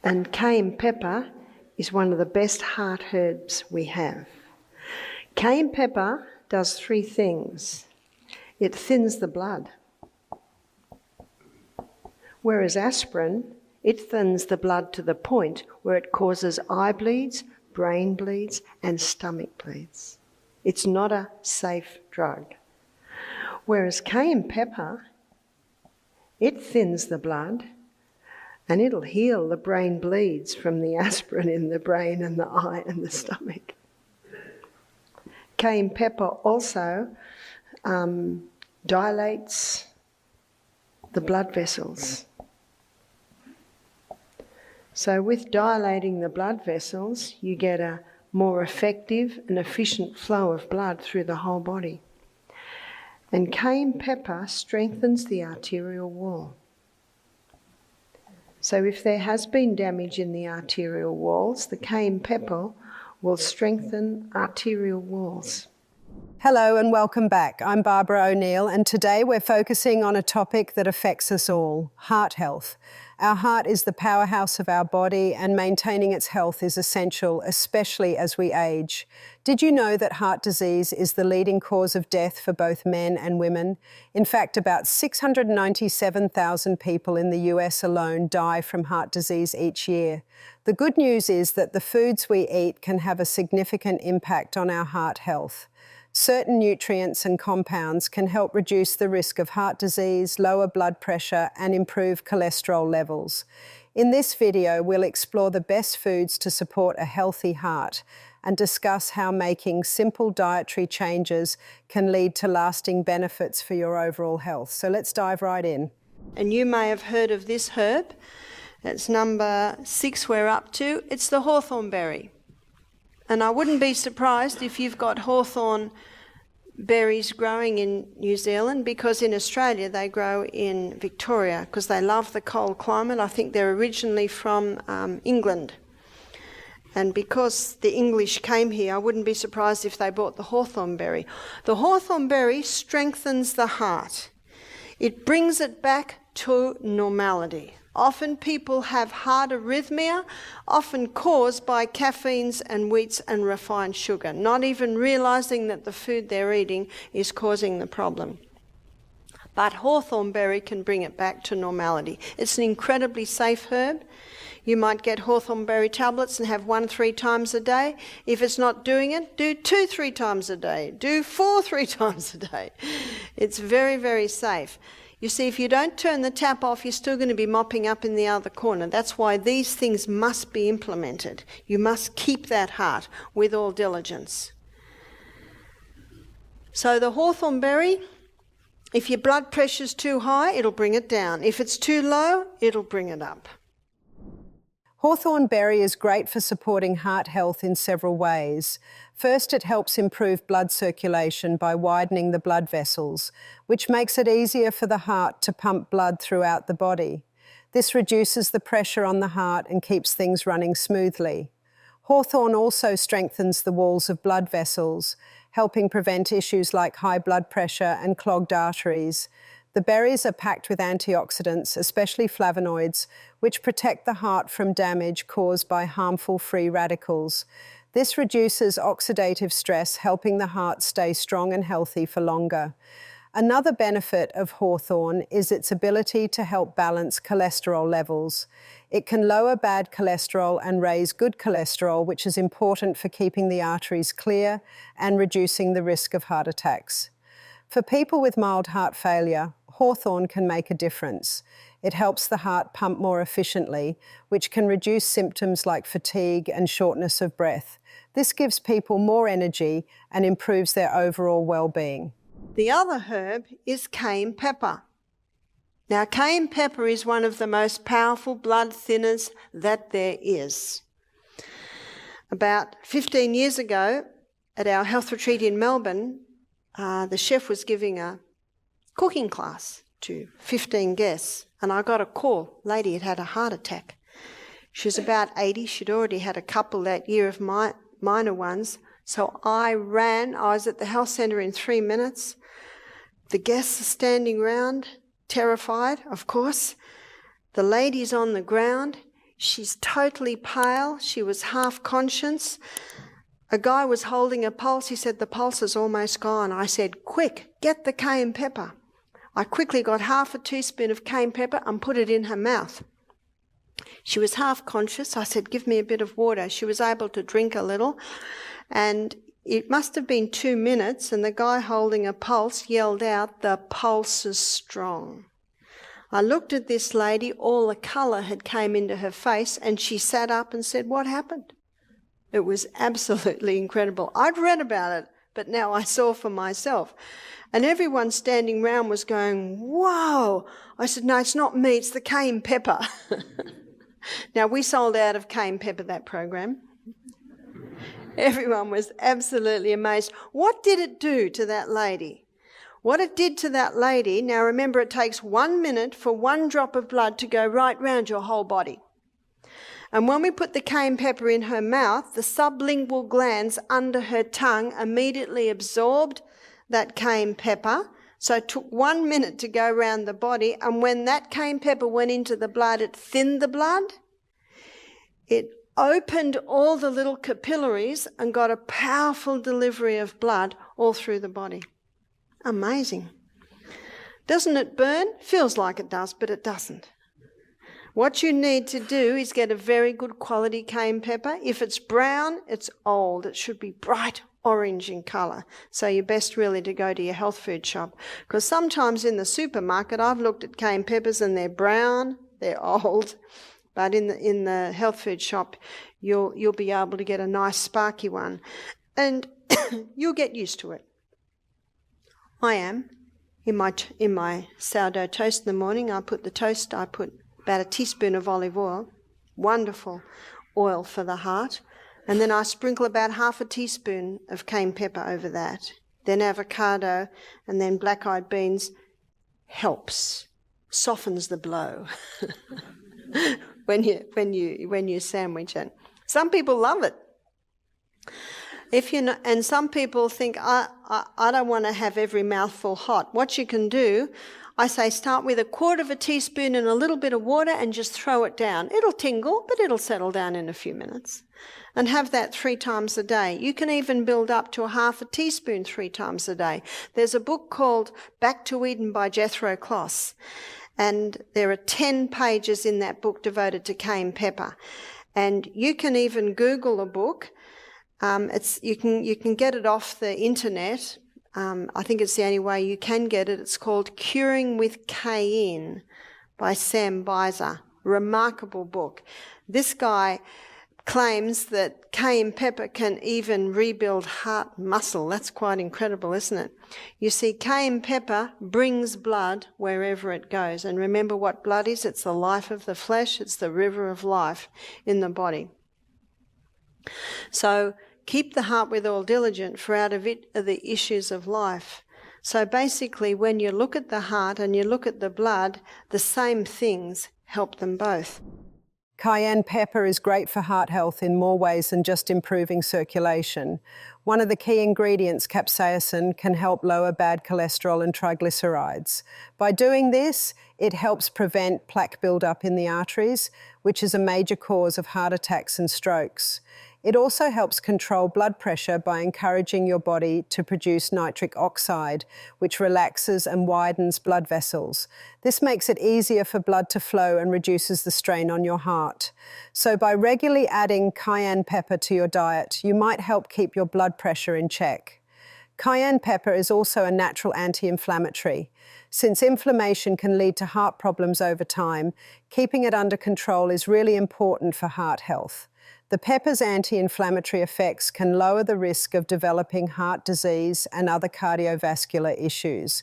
And cayenne pepper is one of the best heart herbs we have. Cayenne pepper does three things. It thins the blood. Whereas aspirin, it thins the blood to the point where it causes eye bleeds, brain bleeds, and stomach bleeds. It's not a safe drug. Whereas cayenne pepper, it thins the blood and it'll heal the brain bleeds from the aspirin in the brain and the eye and the stomach. Cayenne pepper also dilates the blood vessels. So with dilating the blood vessels, you get a more effective and efficient flow of blood through the whole body. And cayenne pepper strengthens the arterial wall. So if there has been damage in the arterial walls, the cayenne pepper will strengthen arterial walls. Hello and welcome back. I'm Barbara O'Neill, and today we're focusing on a topic that affects us all, heart health. Our heart is the powerhouse of our body, and maintaining its health is essential, especially as we age. Did you know that heart disease is the leading cause of death for both men and women? In fact, about 697,000 people in the US alone die from heart disease each year. The good news is that the foods we eat can have a significant impact on our heart health. Certain nutrients and compounds can help reduce the risk of heart disease, lower blood pressure, and improve cholesterol levels. In this video, we'll explore the best foods to support a healthy heart and discuss how making simple dietary changes can lead to lasting benefits for your overall health. So let's dive right in. And you may have heard of this herb. That's number 6 we're up to. It's the hawthorn berry. And I wouldn't be surprised if you've got hawthorn berries growing in New Zealand, because in Australia they grow in Victoria because they love the cold climate. I think they're originally from England. And because the English came here, I wouldn't be surprised if they bought the hawthorn berry. The hawthorn berry strengthens the heart. It brings it back to normality. Often people have heart arrhythmia, often caused by caffeines and wheats and refined sugar, not even realising that the food they're eating is causing the problem. But hawthorn berry can bring it back to normality. It's an incredibly safe herb. You might get hawthorn berry tablets and have 1 3 times a day. If it's not doing it, do 2 3 times a day. Do 4 3 times a day. It's very, very safe. You see, if you don't turn the tap off, you're still going to be mopping up in the other corner. That's why these things must be implemented. You must keep that heart with all diligence. So the hawthorn berry, if your blood pressure's too high, it'll bring it down. If it's too low, it'll bring it up. Hawthorn berry is great for supporting heart health in several ways. First, it helps improve blood circulation by widening the blood vessels, which makes it easier for the heart to pump blood throughout the body. This reduces the pressure on the heart and keeps things running smoothly. Hawthorn also strengthens the walls of blood vessels, helping prevent issues like high blood pressure and clogged arteries. The berries are packed with antioxidants, especially flavonoids, which protect the heart from damage caused by harmful free radicals. This reduces oxidative stress, helping the heart stay strong and healthy for longer. Another benefit of hawthorn is its ability to help balance cholesterol levels. It can lower bad cholesterol and raise good cholesterol, which is important for keeping the arteries clear and reducing the risk of heart attacks. For people with mild heart failure, hawthorn can make a difference. It helps the heart pump more efficiently, which can reduce symptoms like fatigue and shortness of breath. This gives people more energy and improves their overall well-being. The other herb is cayenne pepper. Now, cayenne pepper is one of the most powerful blood thinners that there is. About 15 years ago, at our health retreat in Melbourne, the chef was giving a cooking class to 15 guests, and I got a call. Lady had a heart attack. She was about 80. She'd already had a couple that year of minor ones. So I ran. I was at the health centre in 3 minutes. The guests are standing round, terrified, of course. The lady's on the ground. She's totally pale. She was half conscious. A guy was holding a pulse. He said, the pulse is almost gone. I said, quick, get the cayenne pepper. I quickly got half a teaspoon of cayenne pepper and put it in her mouth. She was half conscious. I said, give me a bit of water. She was able to drink a little. And it must have been 2 minutes, and the guy holding a pulse yelled out, the pulse is strong. I looked at this lady, all the colour had came into her face, and she sat up and said, what happened? It was absolutely incredible. I'd read about it, but now I saw for myself. And everyone standing round was going, whoa. I said, no, it's not me, it's the cayenne pepper. Now, we sold out of cayenne pepper that program. Everyone was absolutely amazed. What did it do to that lady? What it did to that lady, now remember it takes 1 minute for 1 drop of blood to go right round your whole body. And when we put the cayenne pepper in her mouth, the sublingual glands under her tongue immediately absorbed that cayenne pepper. So it took 1 minute to go around the body, and when that cayenne pepper went into the blood, it thinned the blood. It opened all the little capillaries and got a powerful delivery of blood all through the body. Amazing. Doesn't it burn? Feels like it does, but it doesn't. What you need to do is get a very good quality cayenne pepper. If it's brown, it's old. It should be bright orange in colour. So you're best really to go to your health food shop. Because sometimes in the supermarket, I've looked at cayenne peppers and they're brown, they're old. But in the health food shop, you'll be able to get a nice sparky one. And you'll get used to it. I am. In my sourdough toast in the morning, I put about a teaspoon of olive oil, wonderful oil for the heart, and then I sprinkle about half a teaspoon of cayenne pepper over that. Then avocado, and then black-eyed beans helps, softens the blow when you sandwich it. Some people love it. And some people think, I don't want to have every mouthful hot. What you can do, I say start with 1/4 teaspoon and a little bit of water and just throw it down. It'll tingle, but it'll settle down in a few minutes. And have that 3 times a day. You can even build up to 1/2 teaspoon 3 times a day. There's a book called Back to Eden by Jethro Kloss. And there are 10 pages in that book devoted to cayenne pepper. And you can even Google a book. You can get it off the internet. I think it's the only way you can get it. It's called Curing with Cayenne by Sam Beiser. Remarkable book. This guy claims that cayenne pepper can even rebuild heart muscle. That's quite incredible, isn't it? You see, cayenne pepper brings blood wherever it goes. And remember what blood is? It's the life of the flesh. It's the river of life in the body. So keep the heart with all diligence, for out of it are the issues of life. So basically, when you look at the heart and you look at the blood, the same things help them both. Cayenne pepper is great for heart health in more ways than just improving circulation. One of the key ingredients, capsaicin, can help lower bad cholesterol and triglycerides. By doing this, it helps prevent plaque buildup in the arteries, which is a major cause of heart attacks and strokes. It also helps control blood pressure by encouraging your body to produce nitric oxide, which relaxes and widens blood vessels. This makes it easier for blood to flow and reduces the strain on your heart. So by regularly adding cayenne pepper to your diet, you might help keep your blood pressure in check. Cayenne pepper is also a natural anti-inflammatory. Since inflammation can lead to heart problems over time, keeping it under control is really important for heart health. The pepper's anti-inflammatory effects can lower the risk of developing heart disease and other cardiovascular issues.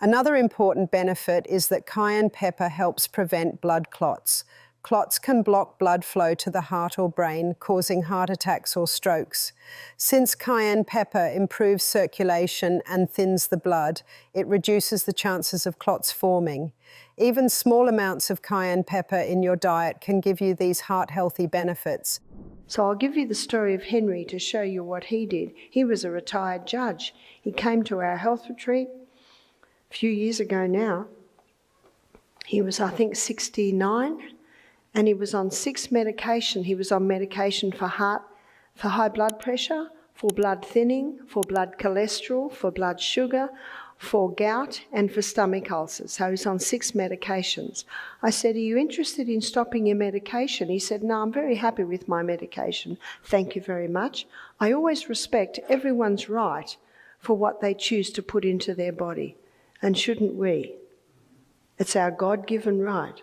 Another important benefit is that cayenne pepper helps prevent blood clots. Clots can block blood flow to the heart or brain, causing heart attacks or strokes. Since cayenne pepper improves circulation and thins the blood, it reduces the chances of clots forming. Even small amounts of cayenne pepper in your diet can give you these heart-healthy benefits. So I'll give you the story of Henry to show you what he did. He was a retired judge. He came to our health retreat a few years ago now. He was, I think, 69, and he was on 6 medication. He was on medication for high blood pressure, for blood thinning, for blood cholesterol, for blood sugar, for gout, and for stomach ulcers. So he's on 6 medications. I said, "Are you interested in stopping your medication?" He said, "No, I'm very happy with my medication. Thank you very much. I always respect everyone's right for what they choose to put into their body. And shouldn't we? It's our God-given right."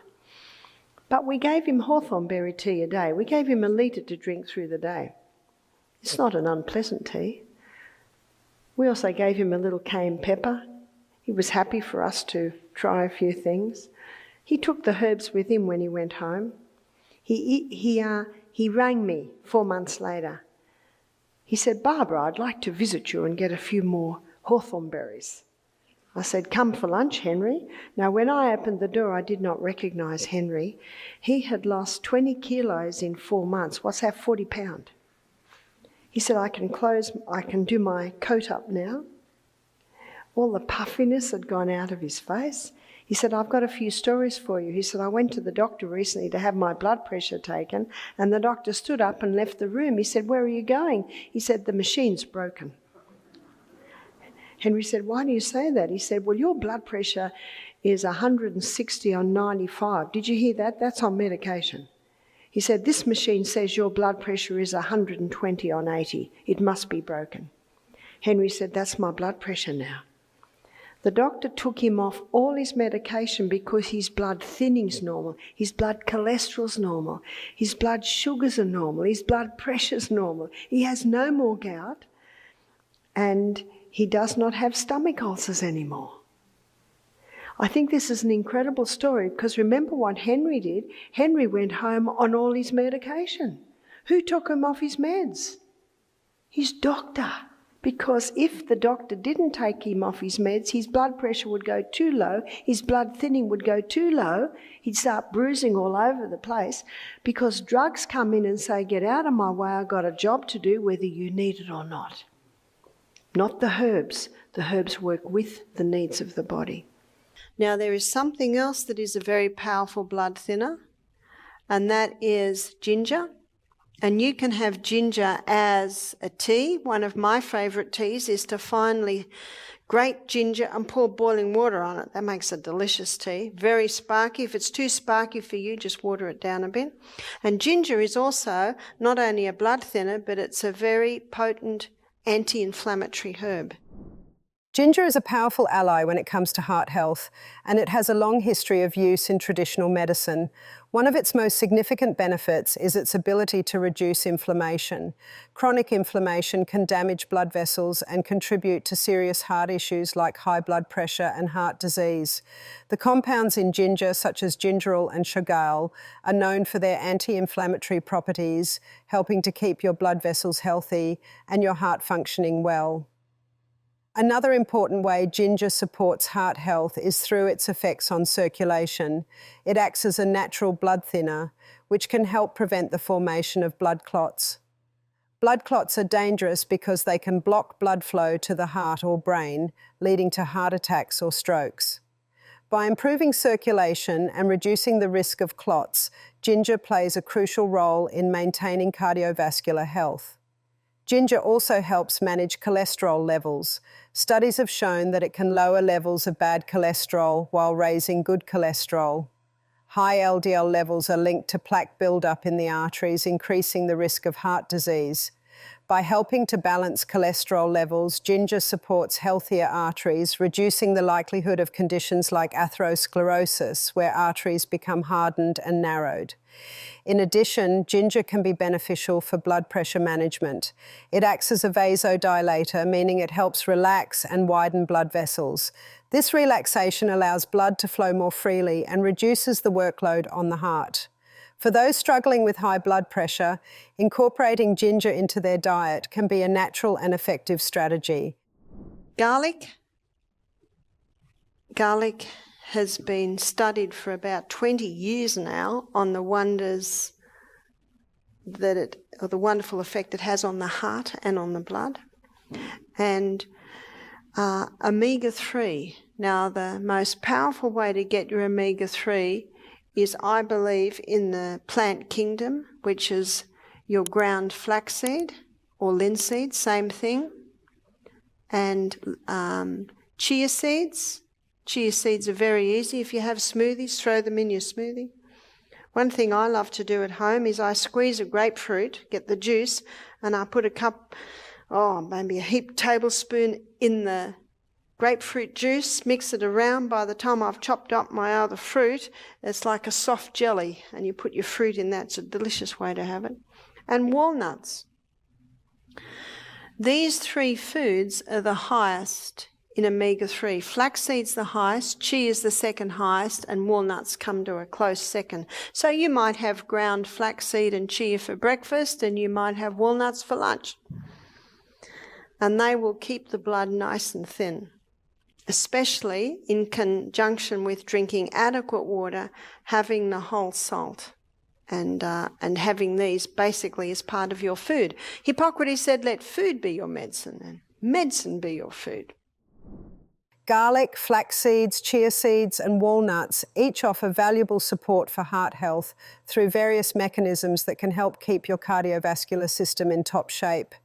But we gave him hawthorn berry tea a day. We gave him a litre to drink through the day. It's not an unpleasant tea. We also gave him a little cayenne pepper. He was happy for us to try a few things. He took the herbs with him when he went home. He rang me 4 months later. He said, "Barbara, I'd like to visit you and get a few more hawthorn berries." I said, "Come for lunch, Henry." Now, when I opened the door, I did not recognise Henry. He had lost 20 kilos in 4 months. What's that, 40 pound? He said, I can do my coat up now. All the puffiness had gone out of his face. He said, "I've got a few stories for you." He said, "I went to the doctor recently to have my blood pressure taken, and the doctor stood up and left the room." He said, "Where are you going?" He said, "The machine's broken." Henry said, "Why do you say that?" He said, "Well, your blood pressure is 160 on 95. Did you hear that? That's on medication." He said, "This machine says your blood pressure is 120 on 80. It must be broken." Henry said, "That's my blood pressure now." The doctor took him off all his medication because his blood thinning's normal, his blood cholesterol's normal, his blood sugars are normal, his blood pressure's normal. He has no more gout, and he does not have stomach ulcers anymore. I think this is an incredible story because remember what Henry did? Henry went home on all his medication. Who took him off his meds? His doctor. Because if the doctor didn't take him off his meds, his blood pressure would go too low, his blood thinning would go too low, he'd start bruising all over the place because drugs come in and say, "Get out of my way, I've got a job to do whether you need it or not." Not the herbs. The herbs work with the needs of the body. Now there is something else that is a very powerful blood thinner, and that is ginger. And you can have ginger as a tea. One of my favourite teas is to finely grate ginger and pour boiling water on it. That makes a delicious tea. Very sparky. If it's too sparky for you, just water it down a bit. And ginger is also not only a blood thinner, but it's a very potent anti-inflammatory herb. Ginger is a powerful ally when it comes to heart health, and it has a long history of use in traditional medicine. One of its most significant benefits is its ability to reduce inflammation. Chronic inflammation can damage blood vessels and contribute to serious heart issues like high blood pressure and heart disease. The compounds in ginger, such as gingerol and chagal, are known for their anti-inflammatory properties, helping to keep your blood vessels healthy and your heart functioning well. Another important way ginger supports heart health is through its effects on circulation. It acts as a natural blood thinner, which can help prevent the formation of blood clots. Blood clots are dangerous because they can block blood flow to the heart or brain, leading to heart attacks or strokes. By improving circulation and reducing the risk of clots, ginger plays a crucial role in maintaining cardiovascular health. Ginger also helps manage cholesterol levels. Studies have shown that it can lower levels of bad cholesterol while raising good cholesterol. High LDL levels are linked to plaque buildup in the arteries, increasing the risk of heart disease. By helping to balance cholesterol levels, ginger supports healthier arteries, reducing the likelihood of conditions like atherosclerosis, where arteries become hardened and narrowed. In addition, ginger can be beneficial for blood pressure management. It acts as a vasodilator, meaning it helps relax and widen blood vessels. This relaxation allows blood to flow more freely and reduces the workload on the heart. For those struggling with high blood pressure, incorporating ginger into their diet can be a natural and effective strategy. Garlic has been studied for about 20 years now on the wonders or the wonderful effect it has on the heart and on the blood. And omega-3. Now, the most powerful way to get your omega-3 is, I believe, in the plant kingdom, which is your ground flaxseed or linseed, same thing, and chia seeds. Chia seeds are very easy. If you have smoothies, throw them in your smoothie. One thing I love to do at home is I squeeze a grapefruit, get the juice, and I put a cup, maybe a heaped tablespoon in the grapefruit juice, mix it around. By the time I've chopped up my other fruit, it's like a soft jelly, and you put your fruit in that. It's a delicious way to have it. And walnuts. These three foods are the highest in omega-3. Flaxseed's the highest, chia is the second highest, and walnuts come to a close second. So you might have ground flaxseed and chia for breakfast, and you might have walnuts for lunch. And they will keep the blood nice and thin, especially in conjunction with drinking adequate water, having the whole salt, and having these basically as part of your food. Hippocrates said, let food be your medicine, and medicine be your food. Garlic, flax seeds, chia seeds and walnuts each offer valuable support for heart health through various mechanisms that can help keep your cardiovascular system in top shape.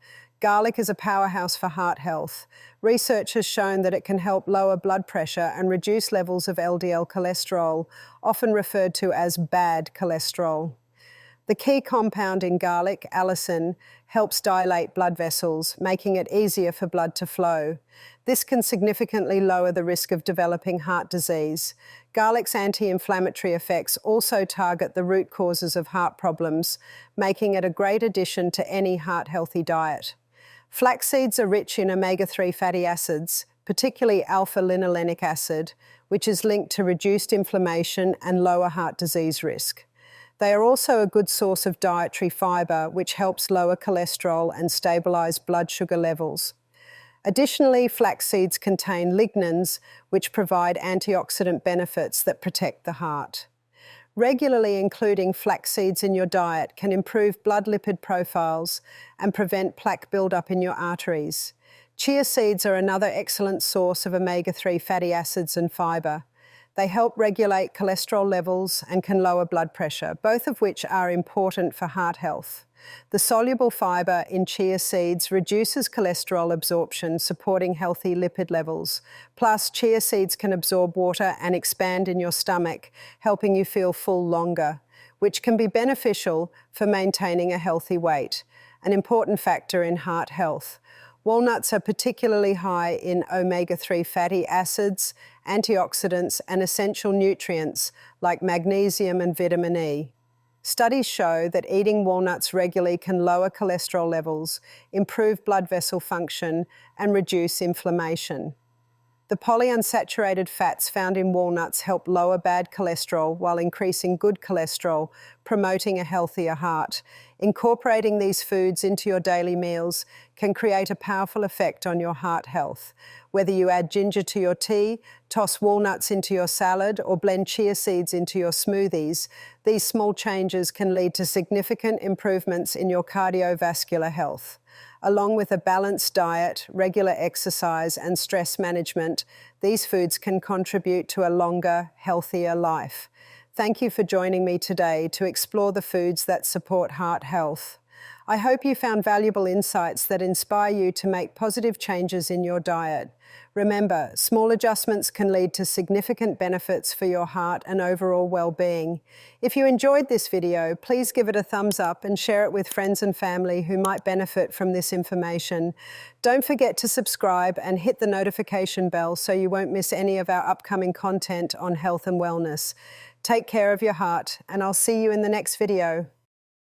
Garlic is a powerhouse for heart health. Research has shown that it can help lower blood pressure and reduce levels of LDL cholesterol, often referred to as bad cholesterol. The key compound in garlic, allicin, helps dilate blood vessels, making it easier for blood to flow. This can significantly lower the risk of developing heart disease. Garlic's anti-inflammatory effects also target the root causes of heart problems, making it a great addition to any heart-healthy diet. Flax seeds are rich in omega-3 fatty acids, particularly alpha-linolenic acid, which is linked to reduced inflammation and lower heart disease risk. They are also a good source of dietary fibre, which helps lower cholesterol and stabilise blood sugar levels. Additionally, flax seeds contain lignans, which provide antioxidant benefits that protect the heart. Regularly including flax seeds in your diet can improve blood lipid profiles and prevent plaque buildup in your arteries. Chia seeds are another excellent source of omega-3 fatty acids and fibre. They help regulate cholesterol levels and can lower blood pressure, both of which are important for heart health. The soluble fibre in chia seeds reduces cholesterol absorption, supporting healthy lipid levels. Plus, chia seeds can absorb water and expand in your stomach, helping you feel full longer, which can be beneficial for maintaining a healthy weight, an important factor in heart health. Walnuts are particularly high in omega-3 fatty acids, antioxidants, and essential nutrients like magnesium and vitamin E. Studies show that eating walnuts regularly can lower cholesterol levels, improve blood vessel function, and reduce inflammation. The polyunsaturated fats found in walnuts help lower bad cholesterol while increasing good cholesterol, promoting a healthier heart. Incorporating these foods into your daily meals can create a powerful effect on your heart health. Whether you add ginger to your tea, toss walnuts into your salad, or blend chia seeds into your smoothies, these small changes can lead to significant improvements in your cardiovascular health. Along with a balanced diet, regular exercise, and stress management, these foods can contribute to a longer, healthier life. Thank you for joining me today to explore the foods that support heart health. I hope you found valuable insights that inspire you to make positive changes in your diet. Remember, small adjustments can lead to significant benefits for your heart and overall well-being. If you enjoyed this video, please give it a thumbs up and share it with friends and family who might benefit from this information. Don't forget to subscribe and hit the notification bell so you won't miss any of our upcoming content on health and wellness. Take care of your heart, and I'll see you in the next video.